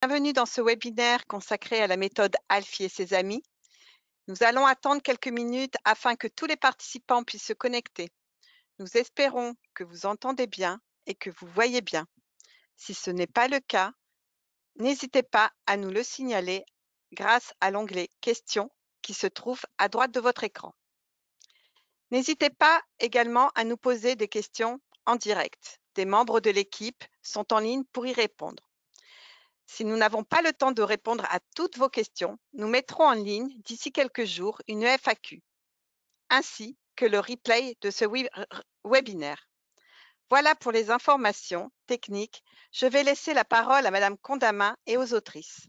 Bienvenue dans ce webinaire consacré à la méthode Alfie et ses amis. Nous allons attendre quelques minutes afin que tous les participants puissent se connecter. Nous espérons que vous entendez bien et que vous voyez bien. Si ce n'est pas le cas, n'hésitez pas à nous le signaler grâce à l'onglet « Questions » qui se trouve à droite de votre écran. N'hésitez pas également à nous poser des questions en direct. Des membres de l'équipe sont en ligne pour y répondre. Si nous n'avons pas le temps de répondre à toutes vos questions, nous mettrons en ligne d'ici quelques jours une FAQ, ainsi que le replay de ce webinaire. Voilà pour les informations techniques. Je vais laisser la parole à Madame Condamin et aux autrices.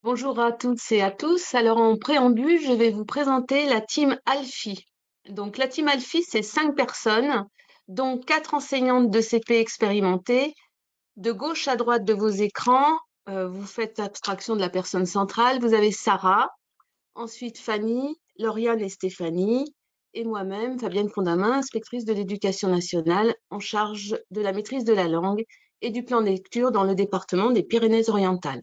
Bonjour à toutes et à tous. Alors en préambule, je vais vous présenter la team Alfie. Donc la team Alfie, c'est 5 personnes, dont 4 enseignantes de CP expérimentées. De gauche à droite de vos écrans, vous faites abstraction de la personne centrale. Vous avez Sarah, ensuite Fanny, Lauriane et Stéphanie, et moi-même, Fabienne Condamin, inspectrice de l'éducation nationale, en charge de la maîtrise de la langue et du plan de lecture dans le département des Pyrénées-Orientales.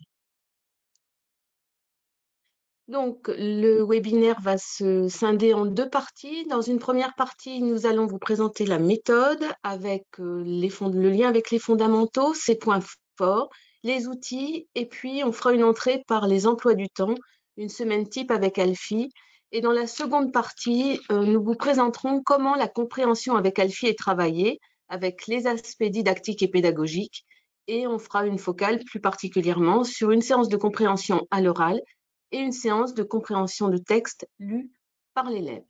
Donc, le webinaire va se scinder en 2 parties. Dans une première partie, nous allons vous présenter la méthode avec le lien avec les fondamentaux, ses points forts, les outils, et puis on fera une entrée par les emplois du temps, une semaine type avec Alfie. Et dans la seconde partie, nous vous présenterons comment la compréhension avec Alfie est travaillée, avec les aspects didactiques et pédagogiques, et on fera une focale plus particulièrement sur une séance de compréhension à l'oral et une séance de compréhension de texte lu par l'élève.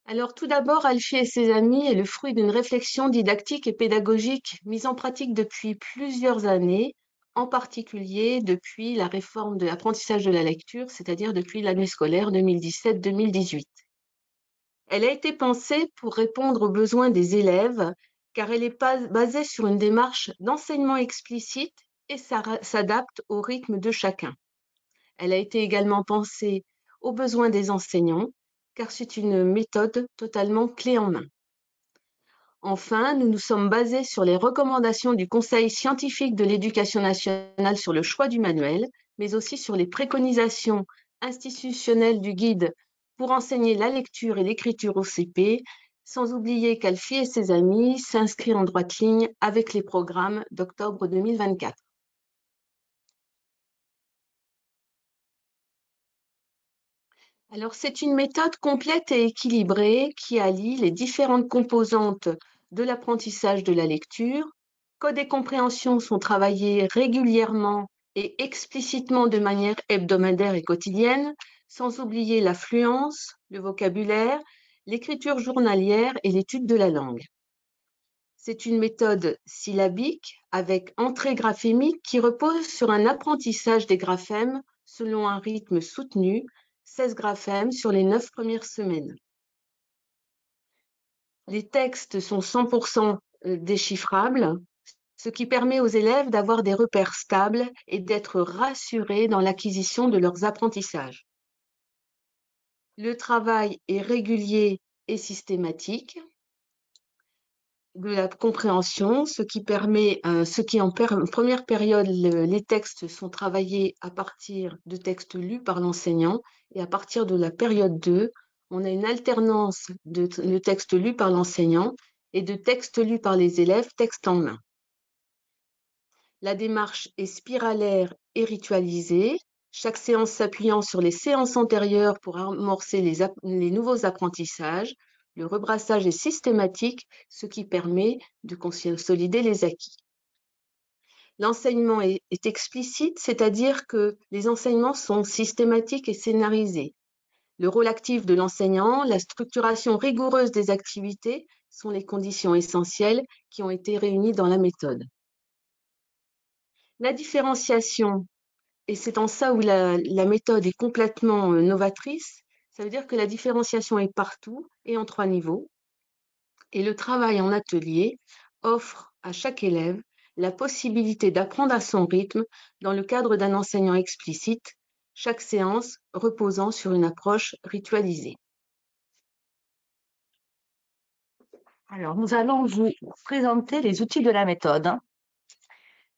Alors tout d'abord, Alfie et ses amis est le fruit d'une réflexion didactique et pédagogique mise en pratique depuis plusieurs années, en particulier depuis la réforme de l'apprentissage de la lecture, c'est-à-dire depuis l'année scolaire 2017-2018. Elle a été pensée pour répondre aux besoins des élèves, car elle est basée sur une démarche d'enseignement explicite et s'adapte au rythme de chacun. Elle a été également pensée aux besoins des enseignants, car c'est une méthode totalement clé en main. Enfin, nous nous sommes basés sur les recommandations du Conseil scientifique de l'éducation nationale sur le choix du manuel, mais aussi sur les préconisations institutionnelles du guide pour enseigner la lecture et l'écriture au CP, sans oublier qu'Alfie et ses amis s'inscrivent en droite ligne avec les programmes d'octobre 2024. Alors, c'est une méthode complète et équilibrée qui allie les différentes composantes de l'apprentissage de la lecture. Code et compréhension sont travaillés régulièrement et explicitement de manière hebdomadaire et quotidienne, sans oublier la fluence, le vocabulaire, l'écriture journalière et l'étude de la langue. C'est une méthode syllabique avec entrée graphémique qui repose sur un apprentissage des graphèmes selon un rythme soutenu, 16 graphèmes sur les 9 premières semaines. Les textes sont 100% déchiffrables, ce qui permet aux élèves d'avoir des repères stables et d'être rassurés dans l'acquisition de leurs apprentissages. Le travail est régulier et systématique de la compréhension, ce qui en première période, les textes sont travaillés à partir de textes lus par l'enseignant, et à partir de la période 2, on a une alternance de textes lus par l'enseignant et de textes lus par les élèves, texte en main. La démarche est spiralaire et ritualisée, chaque séance s'appuyant sur les séances antérieures pour amorcer les nouveaux apprentissages. Le rebrassage est systématique, ce qui permet de consolider les acquis. L'enseignement est explicite, c'est-à-dire que les enseignements sont systématiques et scénarisés. Le rôle actif de l'enseignant, la structuration rigoureuse des activités sont les conditions essentielles qui ont été réunies dans la méthode. La différenciation, et c'est en ça où la méthode est complètement novatrice, ça veut dire que la différenciation est partout et en 3 niveaux. Et le travail en atelier offre à chaque élève la possibilité d'apprendre à son rythme dans le cadre d'un enseignant explicite, chaque séance reposant sur une approche ritualisée. Alors, nous allons vous présenter les outils de la méthode.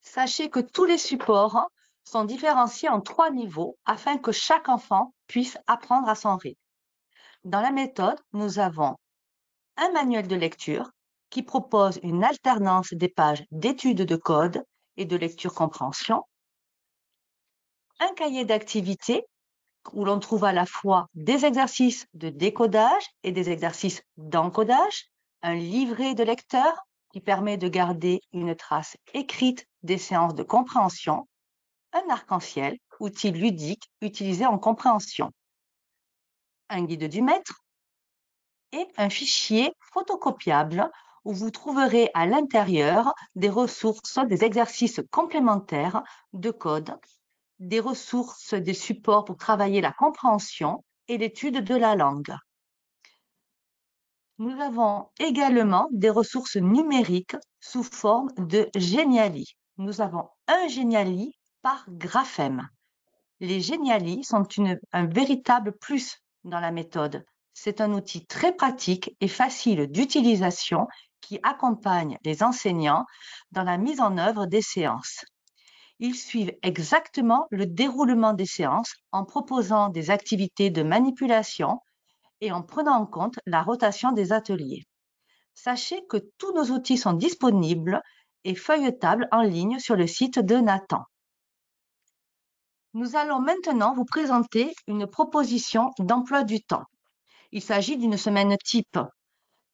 Sachez que tous les supports sont différenciés en 3 niveaux afin que chaque enfant puisse apprendre à son rythme. Dans la méthode, nous avons un manuel de lecture qui propose une alternance des pages d'études de code et de lecture-compréhension, un cahier d'activités où l'on trouve à la fois des exercices de décodage et des exercices d'encodage, un livret de lecteur qui permet de garder une trace écrite des séances de compréhension, un arc-en-ciel, outil ludique utilisé en compréhension, un guide du maître et un fichier photocopiable où vous trouverez à l'intérieur des ressources, des exercices complémentaires de code, des ressources, des supports pour travailler la compréhension et l'étude de la langue. Nous avons également des ressources numériques sous forme de Geniali. Nous avons un Geniali par graphème. Les Geniali sont un véritable plus dans la méthode. C'est un outil très pratique et facile d'utilisation qui accompagne les enseignants dans la mise en œuvre des séances. Ils suivent exactement le déroulement des séances en proposant des activités de manipulation et en prenant en compte la rotation des ateliers. Sachez que tous nos outils sont disponibles et feuilletables en ligne sur le site de Nathan. Nous allons maintenant vous présenter une proposition d'emploi du temps. Il s'agit d'une semaine type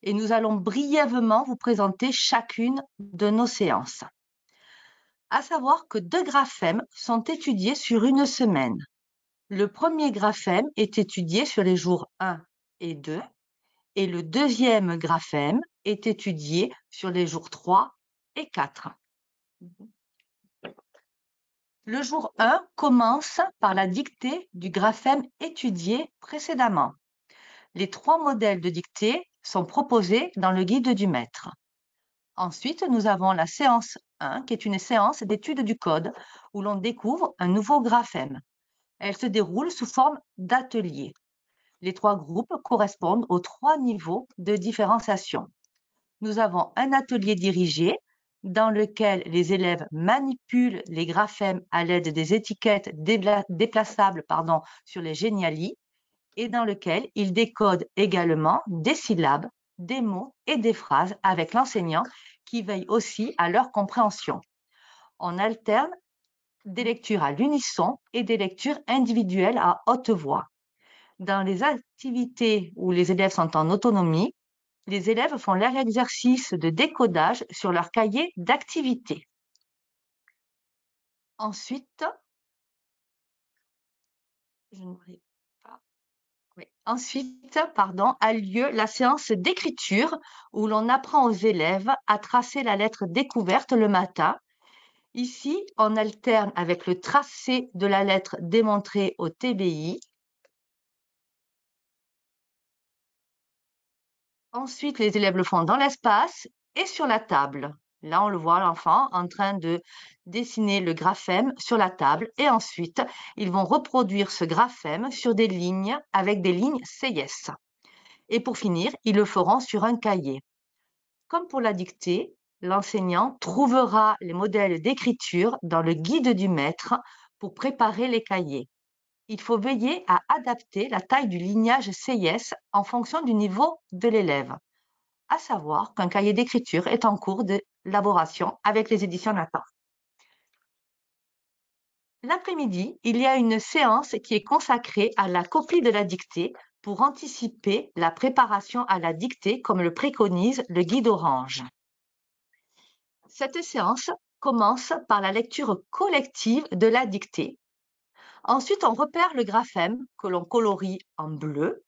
et nous allons brièvement vous présenter chacune de nos séances. À savoir que 2 graphèmes sont étudiés sur une semaine. Le premier graphème est étudié sur les jours 1 et 2 et le deuxième graphème est étudié sur les jours 3 et 4. Le jour 1 commence par la dictée du graphème étudié précédemment. Les 3 modèles de dictée sont proposés dans le guide du maître. Ensuite, nous avons la séance 1, qui est une séance d'étude du code, où l'on découvre un nouveau graphème. Elle se déroule sous forme d'atelier. Les 3 groupes correspondent aux 3 niveaux de différenciation. Nous avons un atelier dirigé dans lequel les élèves manipulent les graphèmes à l'aide des étiquettes déplaçables sur les Geniali et dans lequel ils décodent également des syllabes, des mots et des phrases avec l'enseignant qui veille aussi à leur compréhension. On alterne des lectures à l'unisson et des lectures individuelles à haute voix. Dans les activités où les élèves sont en autonomie, les élèves font leur exercice de décodage sur leur cahier d'activité. Ensuite, a lieu la séance d'écriture où l'on apprend aux élèves à tracer la lettre découverte le matin. Ici, on alterne avec le tracé de la lettre démontrée au TBI. Ensuite, les élèves le font dans l'espace et sur la table. Là, on le voit, l'enfant en train de dessiner le graphème sur la table et ensuite, ils vont reproduire ce graphème sur des lignes avec des lignes CIS. Et pour finir, ils le feront sur un cahier. Comme pour la dictée, l'enseignant trouvera les modèles d'écriture dans le guide du maître pour préparer les cahiers. Il faut veiller à adapter la taille du lignage CIS en fonction du niveau de l'élève. À savoir qu'un cahier d'écriture est en cours d'élaboration avec les éditions Nathan. L'après-midi, il y a une séance qui est consacrée à la copie de la dictée pour anticiper la préparation à la dictée comme le préconise le guide orange. Cette séance commence par la lecture collective de la dictée. Ensuite, on repère le graphème que l'on colorie en bleu.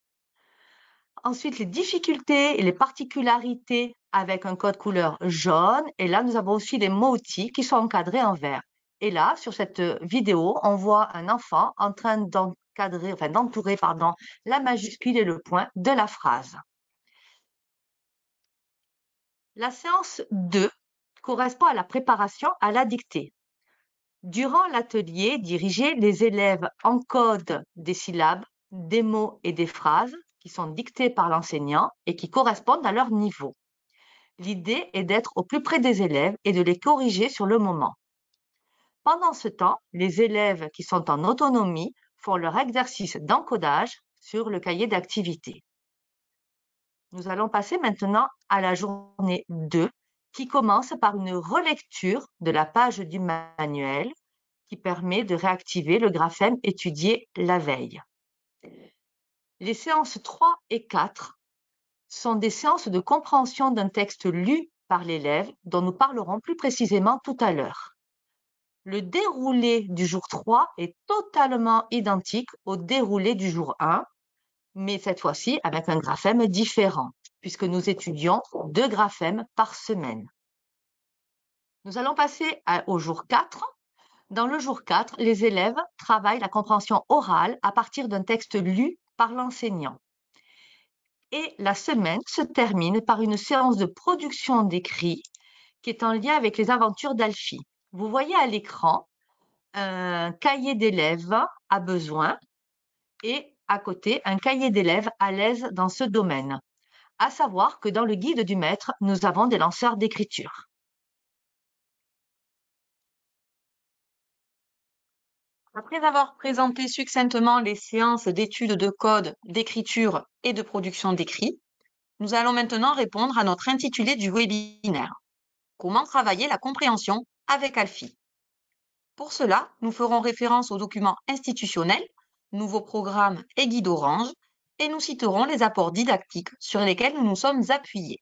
Ensuite, les difficultés et les particularités avec un code couleur jaune. Et là, nous avons aussi les mots-outils qui sont encadrés en vert. Et là, sur cette vidéo, on voit un enfant en train d'entourer la majuscule et le point de la phrase. La séance 2 correspond à la préparation à la dictée. Durant l'atelier dirigé, les élèves encodent des syllabes, des mots et des phrases qui sont dictés par l'enseignant et qui correspondent à leur niveau. L'idée est d'être au plus près des élèves et de les corriger sur le moment. Pendant ce temps, les élèves qui sont en autonomie font leur exercice d'encodage sur le cahier d'activité. Nous allons passer maintenant à la journée 2 qui commence par une relecture de la page du manuel qui permet de réactiver le graphème étudié la veille. Les séances 3 et 4 sont des séances de compréhension d'un texte lu par l'élève dont nous parlerons plus précisément tout à l'heure. Le déroulé du jour 3 est totalement identique au déroulé du jour 1, mais cette fois-ci avec un graphème différent, puisque nous étudions 2 graphèmes par semaine. Nous allons passer au jour 4. Dans le jour 4, les élèves travaillent la compréhension orale à partir d'un texte lu par l'enseignant. Et la semaine se termine par une séance de production d'écrit qui est en lien avec les aventures d'Alfie. Vous voyez à l'écran un cahier d'élèves à besoin et à côté un cahier d'élèves à l'aise dans ce domaine. À savoir que dans le guide du maître, nous avons des lanceurs d'écriture. Après avoir présenté succinctement les séances d'études de code, d'écriture et de production d'écrit, nous allons maintenant répondre à notre intitulé du webinaire. Comment travailler la compréhension avec Alfie? Pour cela, nous ferons référence aux documents institutionnels, nouveaux programmes et guides Orange, et nous citerons les apports didactiques sur lesquels nous nous sommes appuyés.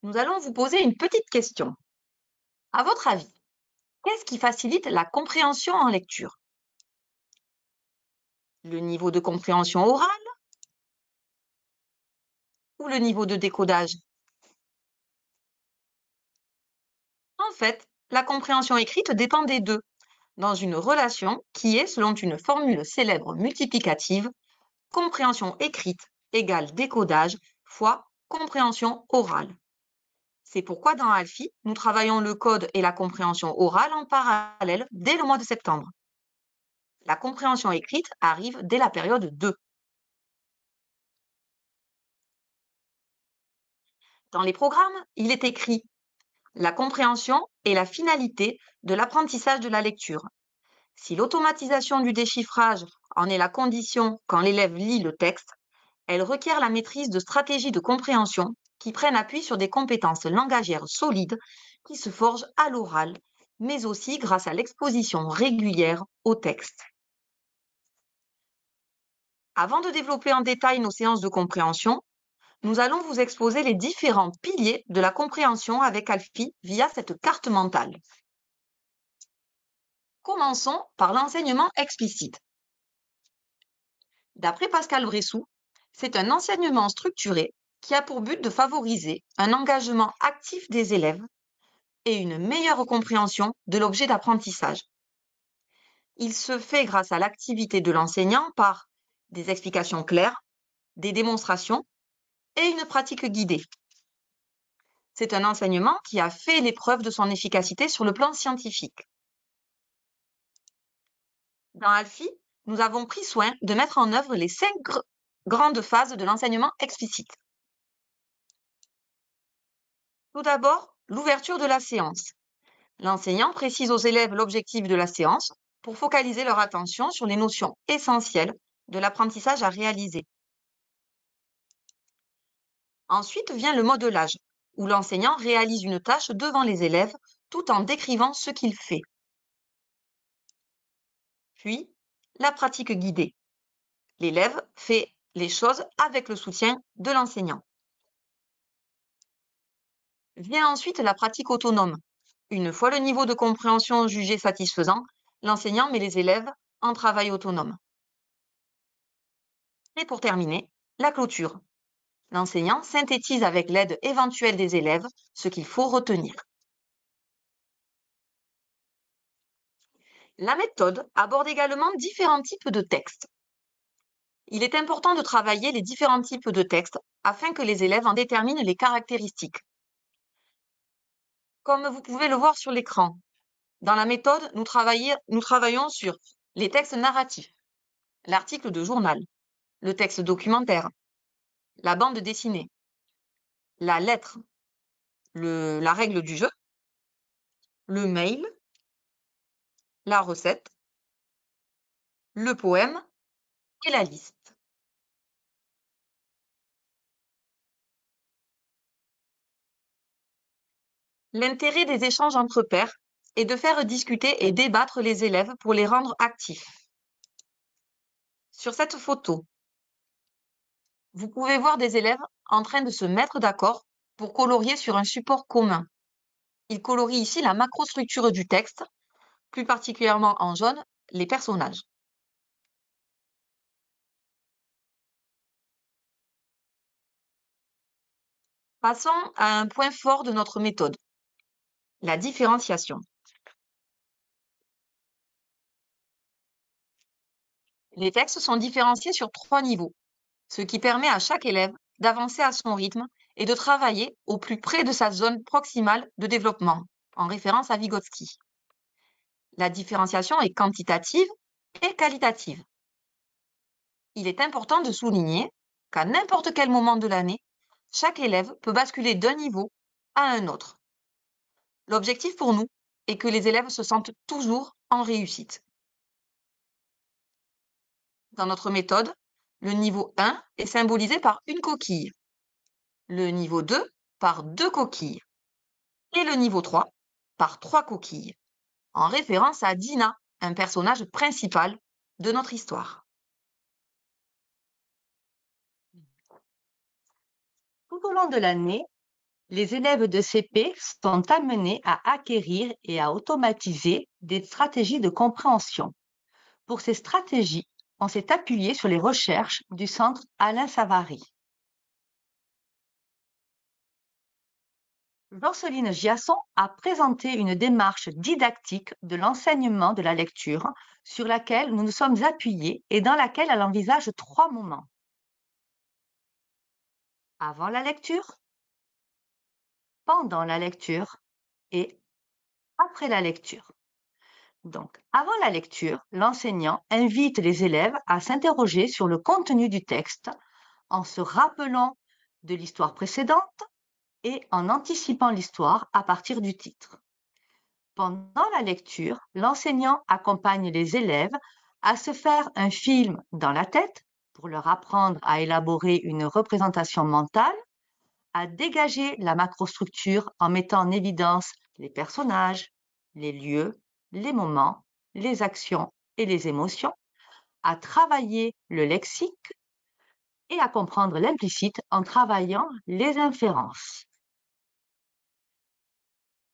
Nous allons vous poser une petite question. À votre avis, qu'est-ce qui facilite la compréhension en lecture? Le niveau de compréhension orale ou le niveau de décodage? En fait, la compréhension écrite dépend des deux, dans une relation qui est, selon une formule célèbre multiplicative, compréhension écrite égale décodage fois compréhension orale. C'est pourquoi dans Alfie, nous travaillons le code et la compréhension orale en parallèle dès le mois de septembre. La compréhension écrite arrive dès la période 2. Dans les programmes, il est écrit « La compréhension est la finalité de l'apprentissage de la lecture. Si l'automatisation du déchiffrage en est la condition quand l'élève lit le texte, elle requiert la maîtrise de stratégies de compréhension qui prennent appui sur des compétences langagières solides qui se forgent à l'oral, mais aussi grâce à l'exposition régulière au texte. » Avant de développer en détail nos séances de compréhension, nous allons vous exposer les différents piliers de la compréhension avec Alfie via cette carte mentale. Commençons par l'enseignement explicite. D'après Pascal Bressou, c'est un enseignement structuré qui a pour but de favoriser un engagement actif des élèves et une meilleure compréhension de l'objet d'apprentissage. Il se fait grâce à l'activité de l'enseignant par des explications claires, des démonstrations et une pratique guidée. C'est un enseignement qui a fait l'épreuve de son efficacité sur le plan scientifique. Dans Alfie, nous avons pris soin de mettre en œuvre les 5 grandes phases de l'enseignement explicite. Tout d'abord, l'ouverture de la séance. L'enseignant précise aux élèves l'objectif de la séance pour focaliser leur attention sur les notions essentielles de l'apprentissage à réaliser. Ensuite vient le modelage, où l'enseignant réalise une tâche devant les élèves tout en décrivant ce qu'il fait. Puis, la pratique guidée. L'élève fait les choses avec le soutien de l'enseignant. Vient ensuite la pratique autonome. Une fois le niveau de compréhension jugé satisfaisant, l'enseignant met les élèves en travail autonome. Et pour terminer, la clôture. L'enseignant synthétise avec l'aide éventuelle des élèves ce qu'il faut retenir. La méthode aborde également différents types de textes. Il est important de travailler les différents types de textes afin que les élèves en déterminent les caractéristiques. Comme vous pouvez le voir sur l'écran, dans la méthode, nous travaillons sur les textes narratifs, l'article de journal, le texte documentaire, la bande dessinée, la lettre, la règle du jeu, le mail, la recette, le poème et la liste. L'intérêt des échanges entre pairs est de faire discuter et débattre les élèves pour les rendre actifs. Sur cette photo, vous pouvez voir des élèves en train de se mettre d'accord pour colorier sur un support commun. Ils colorient ici la macrostructure du texte, plus particulièrement en jaune, les personnages. Passons à un point fort de notre méthode, la différenciation. Les textes sont différenciés sur 3 niveaux, ce qui permet à chaque élève d'avancer à son rythme et de travailler au plus près de sa zone proximale de développement, en référence à Vygotsky. La différenciation est quantitative et qualitative. Il est important de souligner qu'à n'importe quel moment de l'année, chaque élève peut basculer d'un niveau à un autre. L'objectif pour nous est que les élèves se sentent toujours en réussite. Dans notre méthode, le niveau 1 est symbolisé par une coquille, le niveau 2 par 2 coquilles et le niveau 3 par 3 coquilles, en référence à Dina, un personnage principal de notre histoire. Tout au long de l'année, les élèves de CP sont amenés à acquérir et à automatiser des stratégies de compréhension. Pour ces stratégies, on s'est appuyé sur les recherches du Centre Alain Savary. Jocelyne Giasson a présenté une démarche didactique de l'enseignement de la lecture sur laquelle nous nous sommes appuyés et dans laquelle elle envisage 3 moments. Avant la lecture, pendant la lecture et après la lecture. Donc, avant la lecture, l'enseignant invite les élèves à s'interroger sur le contenu du texte en se rappelant de l'histoire précédente et en anticipant l'histoire à partir du titre. Pendant la lecture, l'enseignant accompagne les élèves à se faire un film dans la tête pour leur apprendre à élaborer une représentation mentale, à dégager la macrostructure en mettant en évidence les personnages, les lieux, les moments, les actions et les émotions, à travailler le lexique et à comprendre l'implicite en travaillant les inférences.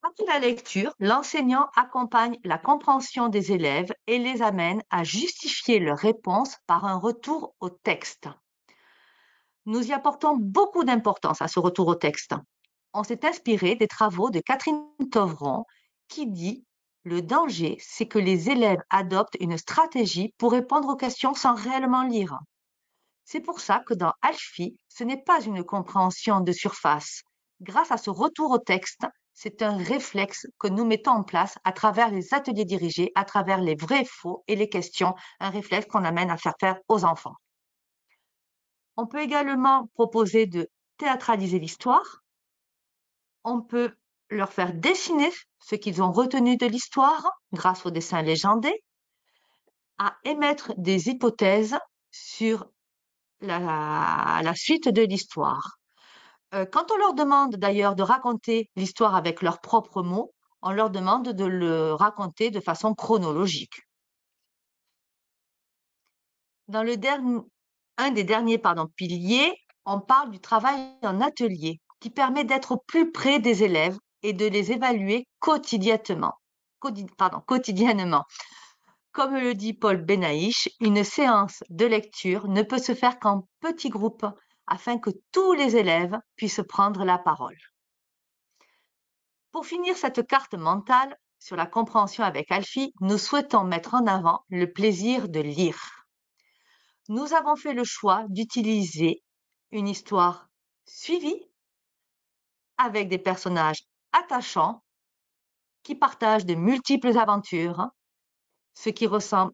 Après la lecture, l'enseignant accompagne la compréhension des élèves et les amène à justifier leurs réponses par un retour au texte. Nous y apportons beaucoup d'importance à ce retour au texte. On s'est inspiré des travaux de Catherine Tovron qui dit « Le danger, c'est que les élèves adoptent une stratégie pour répondre aux questions sans réellement lire. » C'est pour ça que dans Alfie, ce n'est pas une compréhension de surface. Grâce à ce retour au texte, c'est un réflexe que nous mettons en place à travers les ateliers dirigés, à travers les vrais faux et les questions, un réflexe qu'on amène à faire aux enfants. On peut également proposer de théâtraliser l'histoire. On peut leur faire dessiner ce qu'ils ont retenu de l'histoire grâce aux dessins légendés, à émettre des hypothèses sur la suite de l'histoire. Quand on leur demande d'ailleurs de raconter l'histoire avec leurs propres mots, on leur demande de le raconter de façon chronologique. Dans un des derniers piliers, on parle du travail en atelier qui permet d'être au plus près des élèves et de les évaluer quotidiennement. Comme le dit Paul Benaïch, une séance de lecture ne peut se faire qu'en petits groupes afin que tous les élèves puissent prendre la parole. Pour finir cette carte mentale sur la compréhension avec Alfie, nous souhaitons mettre en avant le plaisir de lire. Nous avons fait le choix d'utiliser une histoire suivie avec des personnages attachants qui partagent de multiples aventures, ce qui représente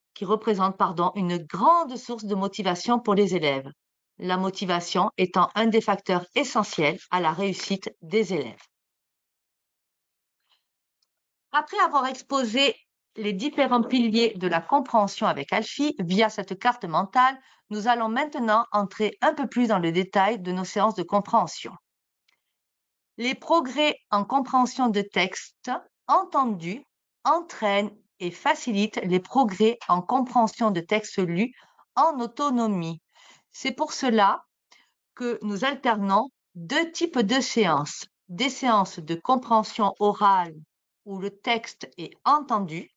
une grande source de motivation pour les élèves. la motivation étant un des facteurs essentiels à la réussite des élèves. Après avoir exposé les différents piliers de la compréhension avec Alfie via cette carte mentale, nous allons maintenant entrer un peu plus dans le détail de nos séances de compréhension. Les progrès en compréhension de texte entendus entraînent et facilitent les progrès en compréhension de texte lus en autonomie. C'est pour cela que nous alternons deux types de séances. Des séances de compréhension orale où le texte est entendu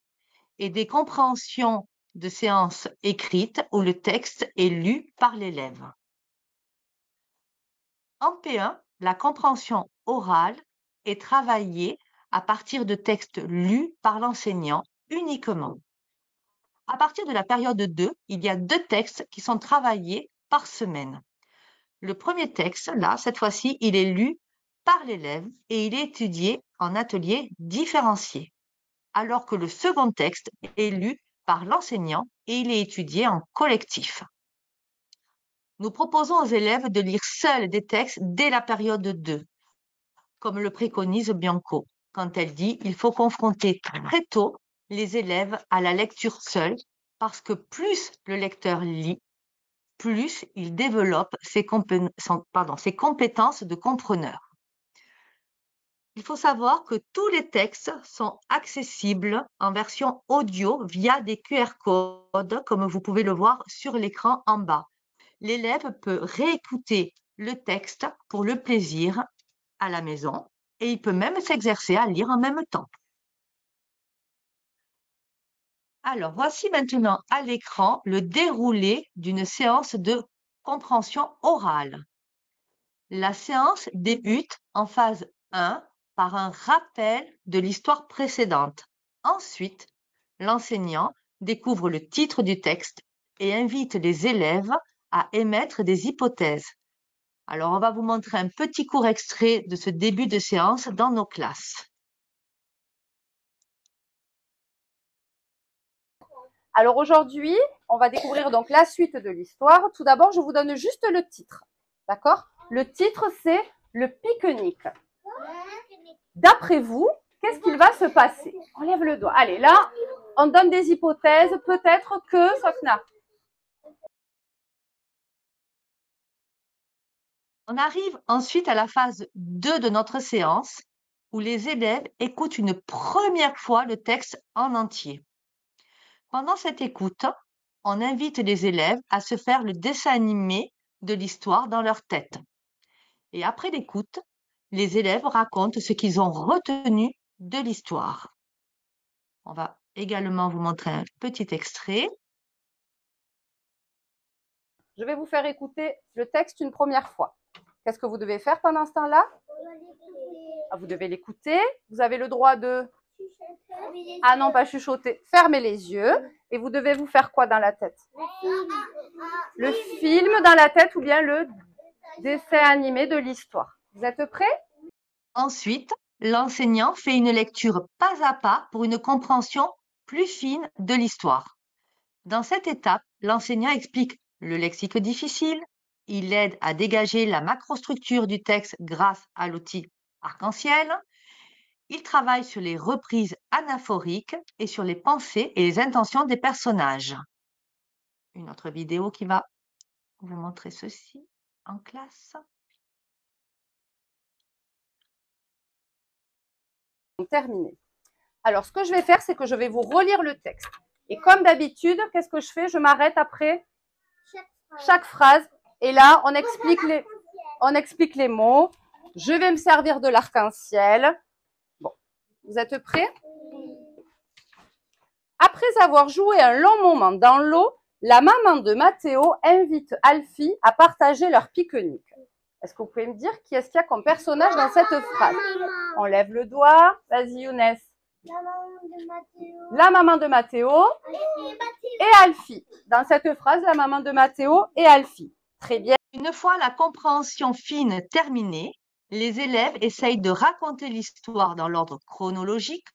et des compréhensions de séances écrites où le texte est lu par l'élève. En P1, la compréhension orale est travaillée à partir de textes lus par l'enseignant uniquement. À partir de la période 2, il y a 2 textes qui sont travaillés par semaine. Le premier texte, là, cette fois-ci, il est lu par l'élève et il est étudié en atelier différencié, alors que le second texte est lu par l'enseignant et il est étudié en collectif. Nous proposons aux élèves de lire seuls des textes dès la période 2, comme le préconise Bianco, quand elle dit « il faut confronter très tôt les élèves à la lecture seule, parce que plus le lecteur lit, plus il développe ses compétences de compreneur. » Il faut savoir que tous les textes sont accessibles en version audio via des QR codes, comme vous pouvez le voir sur l'écran en bas. L'élève peut réécouter le texte pour le plaisir à la maison et il peut même s'exercer à lire en même temps. Alors, voici maintenant à l'écran le déroulé d'une séance de compréhension orale. La séance débute en phase 1 par un rappel de l'histoire précédente. Ensuite, l'enseignant découvre le titre du texte et invite les élèves à émettre des hypothèses. Alors, on va vous montrer un petit court extrait de ce début de séance dans nos classes. Alors aujourd'hui, on va découvrir donc la suite de l'histoire. Tout d'abord, je vous donne juste le titre. D'accord? Le titre, c'est le pique-nique. D'après vous, qu'est-ce qu'il va se passer? On lève le doigt. Allez, là, on donne des hypothèses. Peut-être que, Sokna. On arrive ensuite à la phase 2 de notre séance, où les élèves écoutent une première fois le texte en entier. Pendant cette écoute, on invite les élèves à se faire le dessin animé de l'histoire dans leur tête. Et après l'écoute, les élèves racontent ce qu'ils ont retenu de l'histoire. On va également vous montrer un petit extrait. Je vais vous faire écouter le texte une première fois. Qu'est-ce que vous devez faire pendant ce temps-là? Vous devez l'écouter. Vous avez le droit de... Ah non, pas chuchoter. Fermez les yeux. Et vous devez vous faire quoi dans la tête? Le film dans la tête ou bien le dessin animé de l'histoire. Vous êtes prêts? Ensuite, l'enseignant fait une lecture pas à pas pour une compréhension plus fine de l'histoire. Dans cette étape, l'enseignant explique le lexique difficile, il aide à dégager la macrostructure du texte grâce à l'outil arc-en-ciel, il travaille sur les reprises anaphoriques et sur les pensées et les intentions des personnages. Une autre vidéo qui va vous montrer ceci en classe. Terminé. Alors, ce que je vais faire, c'est que je vais vous relire le texte. Et comme d'habitude, qu'est-ce que je fais? Je m'arrête après chaque phrase. Et là, on explique les mots. Je vais me servir de l'arc-en-ciel. Bon, vous êtes prêts? Après avoir joué un long moment dans l'eau, la maman de Mathéo invite Alfie à partager leur pique-nique. Est-ce que vous pouvez me dire qui est-ce qu'il y a comme personnage dans cette phrase? On lève le doigt. Vas-y, Younes. La maman de Mathéo et Alfie. Dans cette phrase, la maman de Mathéo et Alfie. Très bien. Une fois la compréhension fine terminée, les élèves essayent de raconter l'histoire dans l'ordre chronologique.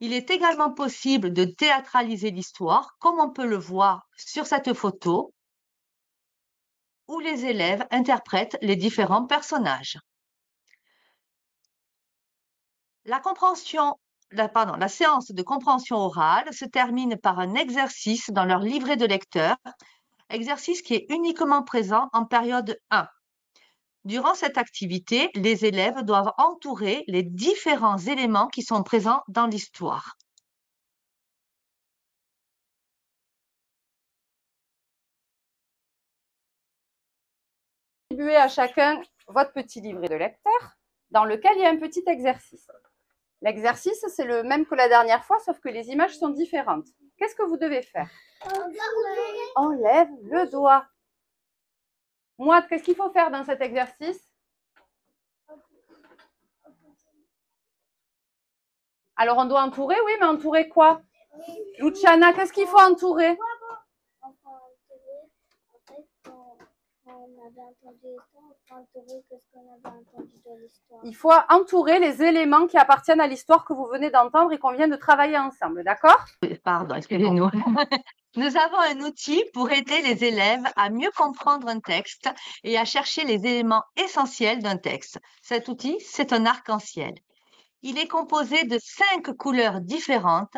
Il est également possible de théâtraliser l'histoire, comme on peut le voir sur cette photo. où les élèves interprètent les différents personnages. La séance de compréhension orale se termine par un exercice dans leur livret de lecteur, exercice qui est uniquement présent en période 1. Durant cette activité, les élèves doivent entourer les différents éléments qui sont présents dans l'histoire. Distribuez à chacun votre petit livret de lecteur dans lequel il y a un petit exercice. L'exercice, c'est le même que la dernière fois, sauf que les images sont différentes. Qu'est-ce que vous devez faire? On lève le doigt. Mouad, qu'est-ce qu'il faut faire dans cet exercice? Alors, on doit entourer, oui, mais entourer quoi? Luciana, qu'est-ce qu'il faut entourer? Il faut entourer les éléments qui appartiennent à l'histoire que vous venez d'entendre et qu'on vient de travailler ensemble, d'accord? Pardon, excusez-nous. Nous avons un outil pour aider les élèves à mieux comprendre un texte et à chercher les éléments essentiels d'un texte. Cet outil, c'est un arc-en-ciel. Il est composé de 5 couleurs différentes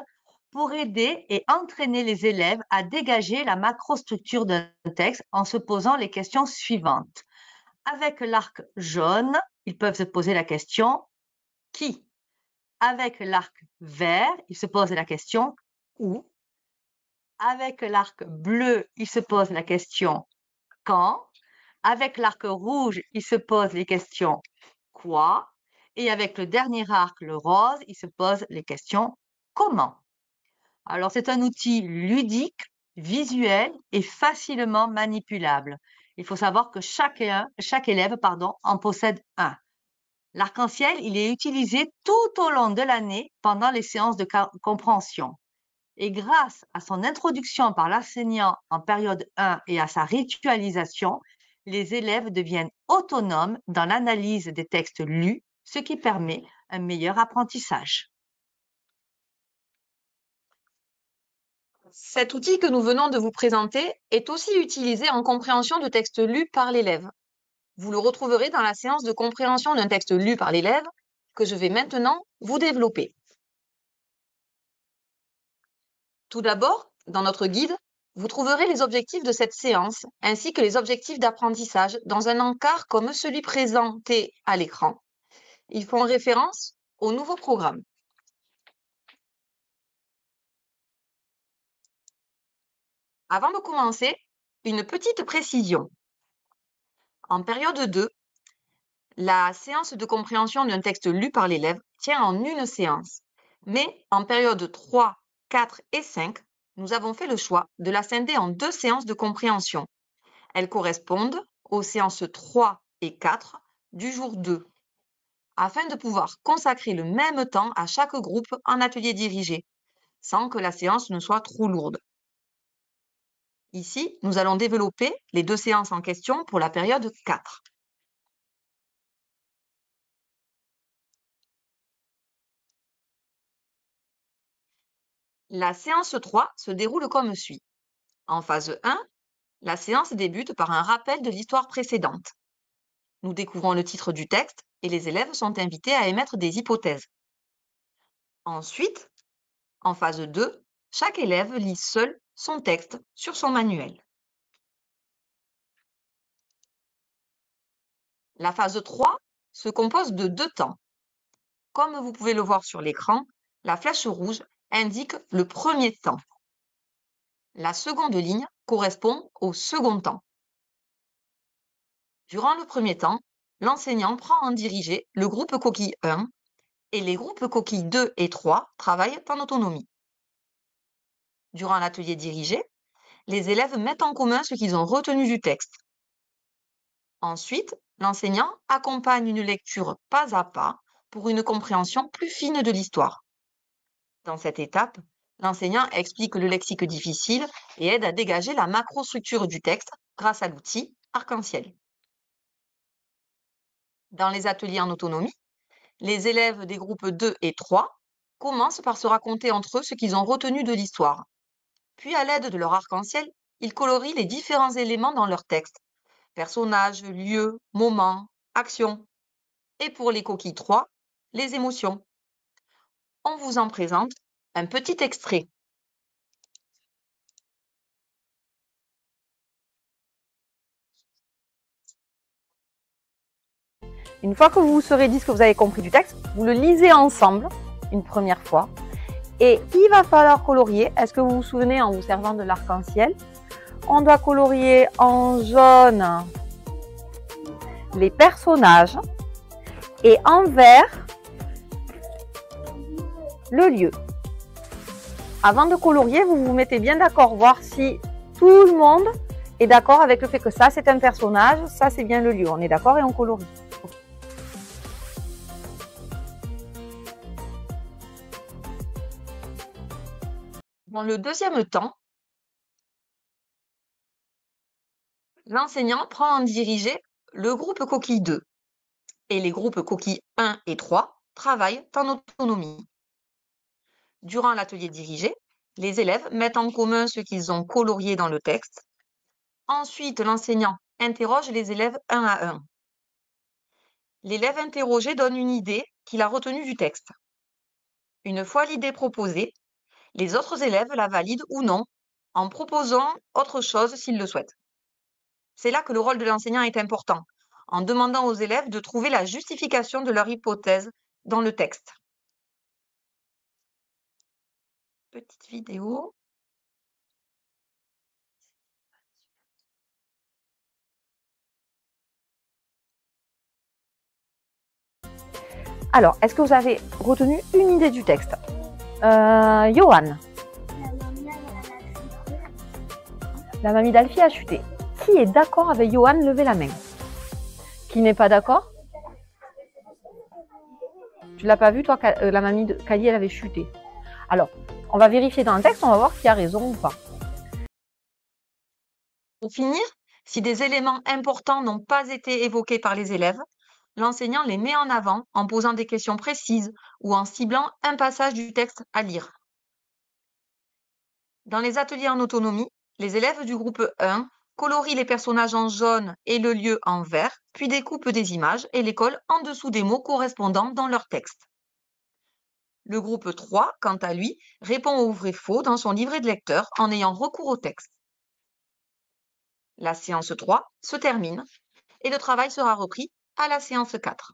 pour aider et entraîner les élèves à dégager la macrostructure d'un texte en se posant les questions suivantes. Avec l'arc jaune, ils peuvent se poser la question « Qui ?» Avec l'arc vert, ils se posent la question « Où ?» Avec l'arc bleu, ils se posent la question « Quand ?» Avec l'arc rouge, ils se posent les questions « Quoi ?» Et avec le dernier arc, le rose, ils se posent les questions « Comment ?» Alors, c'est un outil ludique, visuel et facilement manipulable. Il faut savoir que chaque élève en possède un. L'arc-en-ciel, il est utilisé tout au long de l'année pendant les séances de compréhension. Et grâce à son introduction par l'enseignant en période 1 et à sa ritualisation, les élèves deviennent autonomes dans l'analyse des textes lus, ce qui permet un meilleur apprentissage. Cet outil que nous venons de vous présenter est aussi utilisé en compréhension de textes lus par l'élève. Vous le retrouverez dans la séance de compréhension d'un texte lu par l'élève que je vais maintenant vous développer. Tout d'abord, dans notre guide, vous trouverez les objectifs de cette séance ainsi que les objectifs d'apprentissage dans un encart comme celui présenté à l'écran. Ils font référence au nouveau programme. Avant de commencer, une petite précision. En période 2, la séance de compréhension d'un texte lu par l'élève tient en une séance. Mais en période 3, 4 et 5, nous avons fait le choix de la scinder en 2 séances de compréhension. Elles correspondent aux séances 3 et 4 du jour 2, afin de pouvoir consacrer le même temps à chaque groupe en atelier dirigé, sans que la séance ne soit trop lourde. Ici, nous allons développer les 2 séances en question pour la période 4. La séance 3 se déroule comme suit. En phase 1, la séance débute par un rappel de l'histoire précédente. Nous découvrons le titre du texte et les élèves sont invités à émettre des hypothèses. Ensuite, en phase 2, chaque élève lit seul son texte sur son manuel. La phase 3 se compose de 2 temps. Comme vous pouvez le voir sur l'écran, la flèche rouge indique le premier temps. La seconde ligne correspond au second temps. Durant le premier temps, l'enseignant prend en dirigé le groupe coquille 1 et les groupes coquilles 2 et 3 travaillent en autonomie. Durant l'atelier dirigé, les élèves mettent en commun ce qu'ils ont retenu du texte. Ensuite, l'enseignant accompagne une lecture pas à pas pour une compréhension plus fine de l'histoire. Dans cette étape, l'enseignant explique le lexique difficile et aide à dégager la macrostructure du texte grâce à l'outil arc-en-ciel. Dans les ateliers en autonomie, les élèves des groupes 2 et 3 commencent par se raconter entre eux ce qu'ils ont retenu de l'histoire. Puis, à l'aide de leur arc-en-ciel, ils colorient les différents éléments dans leur texte. personnages, lieux, moments, actions. Et pour les coquilles 3, les émotions. On vous en présente un petit extrait. Une fois que vous vous serez dit ce que vous avez compris du texte, vous le lisez ensemble une première fois. Et il va falloir colorier. Est-ce que vous vous souvenez en vous servant de l'arc-en-ciel? On doit colorier en jaune les personnages et en vert le lieu. Avant de colorier, vous vous mettez bien d'accord, voir si tout le monde est d'accord avec le fait que ça c'est un personnage, ça c'est bien le lieu. On est d'accord et on colorie. Dans le deuxième temps, l'enseignant prend en diriger le groupe coquille 2 et les groupes coquilles 1 et 3 travaillent en autonomie. Durant l'atelier dirigé, les élèves mettent en commun ce qu'ils ont colorié dans le texte. Ensuite, l'enseignant interroge les élèves un à un. L'élève interrogé donne une idée qu'il a retenue du texte. Une fois l'idée proposée, les autres élèves la valident ou non en proposant autre chose s'ils le souhaitent. C'est là que le rôle de l'enseignant est important, en demandant aux élèves de trouver la justification de leur hypothèse dans le texte. Petite vidéo. Alors, est-ce que vous avez retenu une idée du texte? Johan. La mamie d'Alfie a chuté. Qui est d'accord avec Johan? Levez la main. Qui n'est pas d'accord? Tu l'as pas vu, toi, la mamie de Kali, elle avait chuté. Alors, on va vérifier dans le texte, on va voir qui a raison ou pas. Pour finir, si des éléments importants n'ont pas été évoqués par les élèves, l'enseignant les met en avant en posant des questions précises ou en ciblant un passage du texte à lire. Dans les ateliers en autonomie, les élèves du groupe 1 colorient les personnages en jaune et le lieu en vert, puis découpent des images et les collent en dessous des mots correspondants dans leur texte. Le groupe 3, quant à lui, répond au vrai-faux dans son livret de lecteur en ayant recours au texte. La séance 3 se termine et le travail sera repris à la séance 4.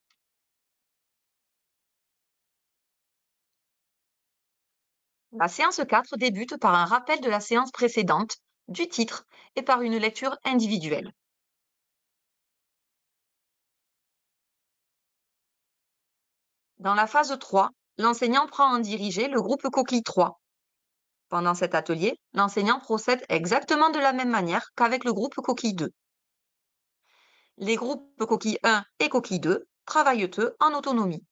La séance 4 débute par un rappel de la séance précédente, du titre et par une lecture individuelle. Dans la phase 3, l'enseignant prend en diriger le groupe coquille 3. Pendant cet atelier, l'enseignant procède exactement de la même manière qu'avec le groupe coquille 2. Les groupes coquille 1 et coquille 2 travaillent eux en autonomie.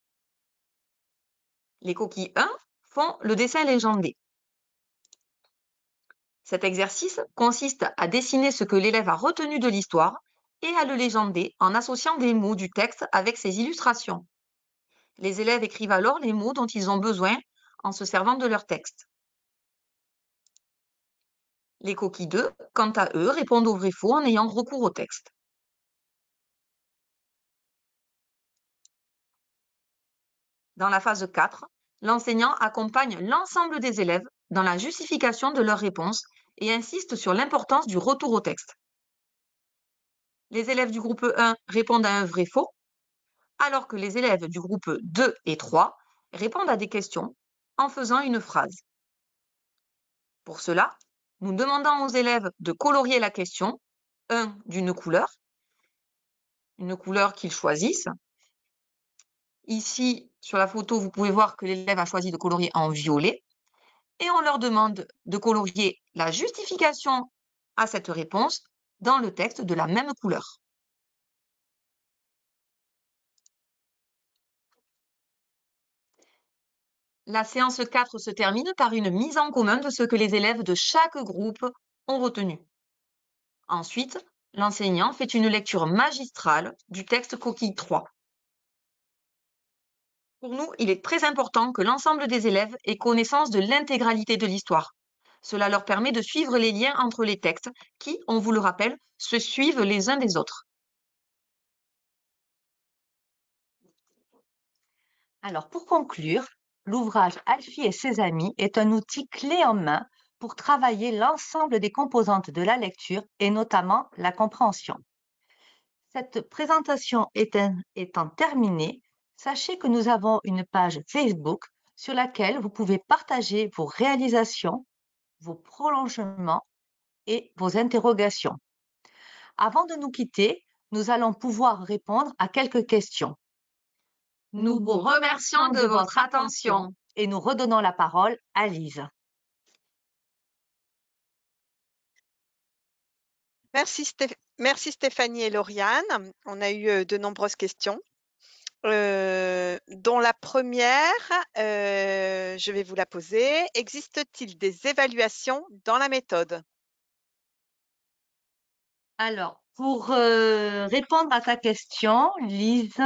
Les coquilles 1 font le dessin légendé. Cet exercice consiste à dessiner ce que l'élève a retenu de l'histoire et à le légender en associant des mots du texte avec ses illustrations. Les élèves écrivent alors les mots dont ils ont besoin en se servant de leur texte. Les coquilles 2, quant à eux, répondent au vrai-faux en ayant recours au texte. Dans la phase 4, l'enseignant accompagne l'ensemble des élèves dans la justification de leurs réponses et insiste sur l'importance du retour au texte. Les élèves du groupe 1 répondent à un vrai-faux, alors que les élèves du groupe 2 et 3 répondent à des questions en faisant une phrase. Pour cela, nous demandons aux élèves de colorier la question, d'une couleur, une couleur qu'ils choisissent. Ici, sur la photo, vous pouvez voir que l'élève a choisi de colorier en violet. Et on leur demande de colorier la justification à cette réponse dans le texte de la même couleur. La séance 4 se termine par une mise en commun de ce que les élèves de chaque groupe ont retenu. Ensuite, l'enseignant fait une lecture magistrale du texte coquille 3. Pour nous, il est très important que l'ensemble des élèves ait connaissance de l'intégralité de l'histoire. Cela leur permet de suivre les liens entre les textes qui, on vous le rappelle, se suivent les uns des autres. Alors, pour conclure, l'ouvrage Alfie et ses amis est un outil clé en main pour travailler l'ensemble des composantes de la lecture et notamment la compréhension. Cette présentation étant terminée, sachez que nous avons une page Facebook sur laquelle vous pouvez partager vos réalisations, vos prolongements et vos interrogations. Avant de nous quitter, nous allons pouvoir répondre à quelques questions. Nous vous remercions de votre attention. Et nous redonnons la parole à Lise. Merci Stéphanie et Lauriane. On a eu de nombreuses questions, dont la première, je vais vous la poser. Existe-t-il des évaluations dans la méthode? Alors, pour répondre à ta question, Lise,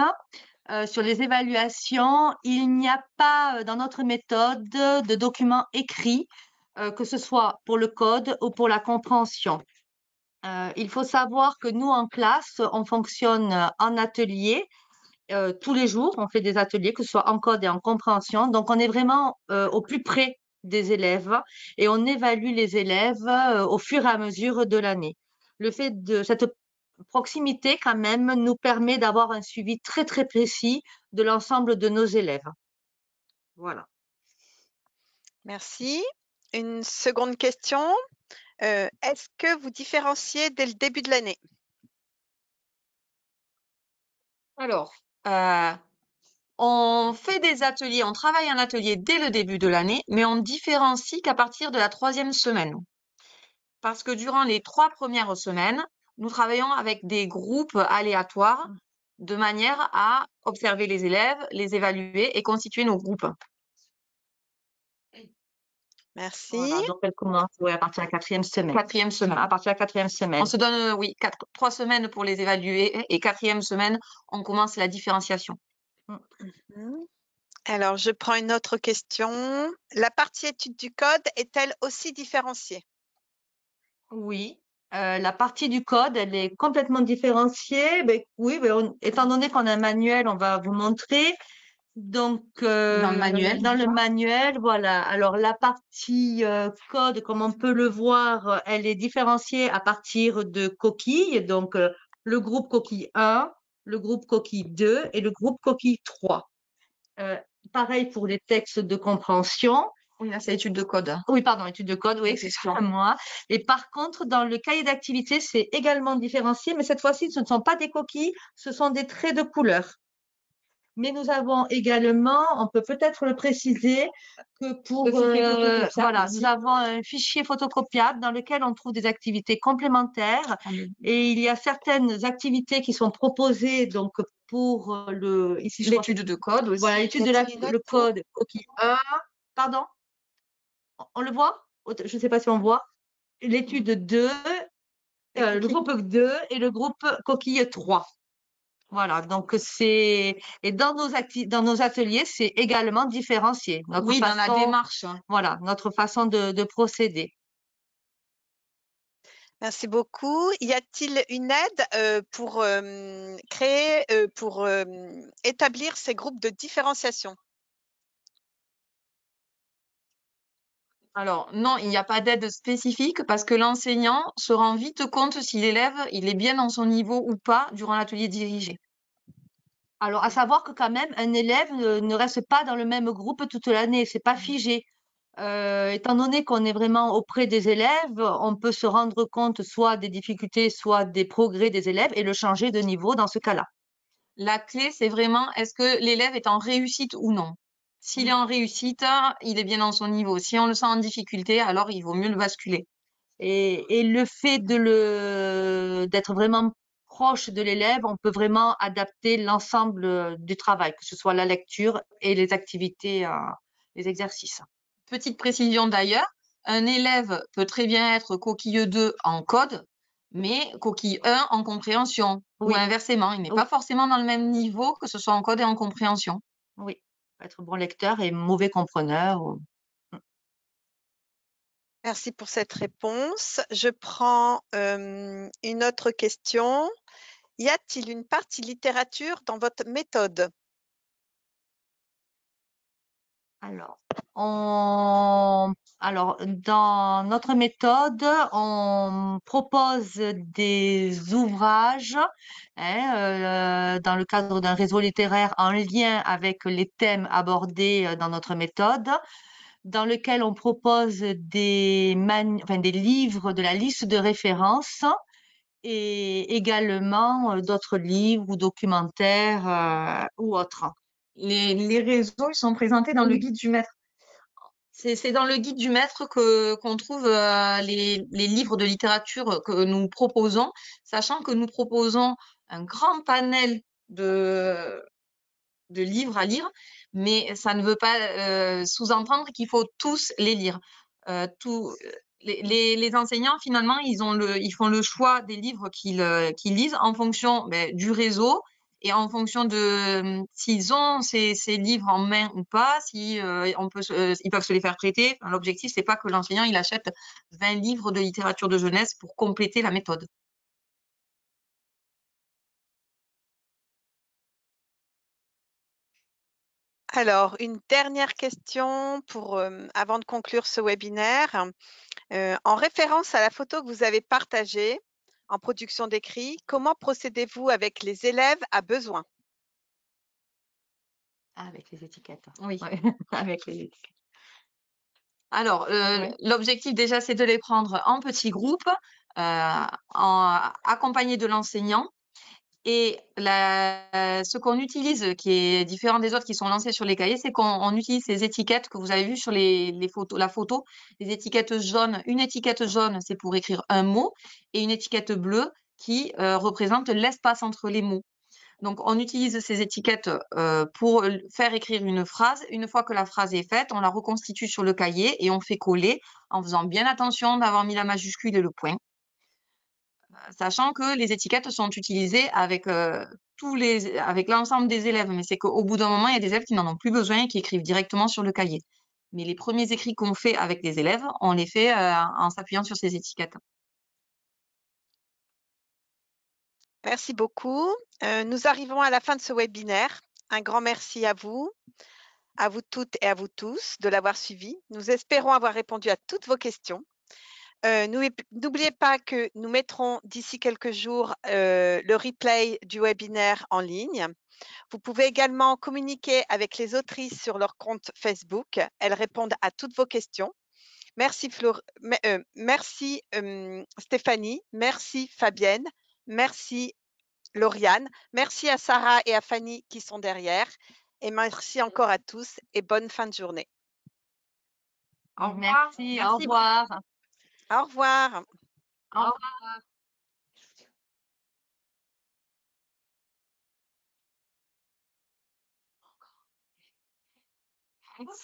sur les évaluations, il n'y a pas dans notre méthode de documents écrits, que ce soit pour le code ou pour la compréhension. Il faut savoir que nous, en classe, on fonctionne en atelier. Tous les jours, on fait des ateliers, que ce soit en code et en compréhension. Donc, on est vraiment au plus près des élèves et on évalue les élèves au fur et à mesure de l'année. Le fait de cette proximité, quand même, nous permet d'avoir un suivi très, très précis de l'ensemble de nos élèves. Voilà. Merci. Une seconde question. Est-ce que vous différenciez dès le début de l'année? Alors, on fait des ateliers, on travaille en atelier dès le début de l'année, mais on différencie qu'à partir de la 3e semaine. Parce que durant les 3 premières semaines, nous travaillons avec des groupes aléatoires de manière à observer les élèves, les évaluer et constituer nos groupes. Merci. Voilà, donc elle commence à partir de la 4e semaine. 4e semaine. À partir de la 4e semaine. On se donne, oui, 3 semaines pour les évaluer et 4e semaine, on commence la différenciation. Alors, je prends une autre question. La partie étude du code est-elle aussi différenciée? Oui, la partie du code, elle est complètement différenciée. Oui, étant donné qu'on a un manuel, on va vous montrer. Donc, Dans le manuel. Dans le manuel, voilà. Alors, la partie code, comme on peut le voir, elle est différenciée à partir de coquilles. Donc, le groupe coquille 1, le groupe coquille 2 et le groupe coquille 3. Pareil pour les textes de compréhension. Oui, là, c'est étude de code. Oui, pardon, étude de code, oui, c'est ça, moi. Et par contre, dans le cahier d'activité, c'est également différencié, mais cette fois-ci, ce ne sont pas des coquilles, ce sont des traits de couleur. Mais nous avons également, on peut peut-être le préciser, que pour, voilà, nous avons un fichier photocopiable dans lequel on trouve des activités complémentaires et il y a certaines activités qui sont proposées donc pour ici, l'étude de code aussi. Voilà, l'étude de le code coquille 1, pardon, on le voit? Je ne sais pas si on voit. L'étude 2, le groupe 2 et le groupe coquille 3. Voilà, donc et dans nos ateliers, c'est également différencié. Oui, dans la démarche. Voilà, notre façon de procéder. Merci beaucoup. Y a-t-il une aide pour établir ces groupes de différenciation? Alors non, il n'y a pas d'aide spécifique parce que l'enseignant se rend vite compte si l'élève il est bien dans son niveau ou pas durant l'atelier dirigé. Alors, à savoir que quand même, un élève ne reste pas dans le même groupe toute l'année, c'est pas figé. Étant donné qu'on est vraiment auprès des élèves, on peut se rendre compte soit des difficultés, soit des progrès des élèves et le changer de niveau dans ce cas-là. La clé, c'est vraiment est-ce que l'élève est en réussite ou non. S'il est en réussite, il est bien dans son niveau. Si on le sent en difficulté, alors il vaut mieux le basculer. Et le fait d'être vraiment proche de l'élève, on peut vraiment adapter l'ensemble du travail, que ce soit la lecture et les activités, les exercices. Petite précision d'ailleurs, un élève peut très bien être coquille 2 en code, mais coquille 1 en compréhension. Oui. Ou inversement, il n'est pas forcément dans le même niveau que ce soit en code et en compréhension. Oui, être bon lecteur et mauvais compreneur. Merci pour cette réponse. Je prends une autre question. Y a-t-il une partie littérature dans votre méthode? Alors, dans notre méthode, on propose des ouvrages dans le cadre d'un réseau littéraire en lien avec les thèmes abordés dans notre méthode, dans lequel on propose des livres de la liste de référence et également d'autres livres ou documentaires ou autres. Les réseaux, ils sont présentés dans le Oui. guide du maître. C'est dans le guide du maître qu'on trouve les livres de littérature que nous proposons, sachant que nous proposons un grand panel de livres à lire, mais ça ne veut pas sous-entendre qu'il faut tous les lire. Les enseignants, finalement, ils font le choix des livres qu'ils lisent en fonction du réseau et en fonction de s'ils ont ces livres en main ou pas, si ils peuvent se les faire prêter. Enfin, l'objectif, c'est pas que l'enseignant il achète 20 livres de littérature de jeunesse pour compléter la méthode. Alors, une dernière question avant de conclure ce webinaire. En référence à la photo que vous avez partagée en production d'écrit, comment procédez-vous avec les élèves à besoin? Avec les étiquettes. Oui. Ouais, avec les étiquettes. Alors, Ouais. l'objectif déjà, c'est de les prendre en petits groupes, accompagnés de l'enseignant. Et ce qu'on utilise, qui est différent des autres qui sont lancés sur les cahiers, c'est qu'on utilise ces étiquettes que vous avez vues sur les photos, la photo, les étiquettes jaunes. Une étiquette jaune, c'est pour écrire un mot, et une étiquette bleue qui représente l'espace entre les mots. Donc, on utilise ces étiquettes pour faire écrire une phrase. Une fois que la phrase est faite, on la reconstitue sur le cahier et on fait coller en faisant bien attention d'avoir mis la majuscule et le point. Sachant que les étiquettes sont utilisées avec l'ensemble des élèves, mais c'est qu'au bout d'un moment, il y a des élèves qui n'en ont plus besoin et qui écrivent directement sur le cahier. Mais les premiers écrits qu'on fait avec les élèves, on les fait en s'appuyant sur ces étiquettes. Merci beaucoup. Nous arrivons à la fin de ce webinaire. Un grand merci à vous toutes et à vous tous de l'avoir suivi. Nous espérons avoir répondu à toutes vos questions. N'oubliez pas que nous mettrons d'ici quelques jours le replay du webinaire en ligne. Vous pouvez également communiquer avec les autrices sur leur compte Facebook. Elles répondent à toutes vos questions. Merci, merci Stéphanie, merci Fabienne, merci Lauriane, merci à Sarah et à Fanny qui sont derrière. Et merci encore à tous et bonne fin de journée. Au revoir. Merci, au revoir. Au revoir. Au revoir.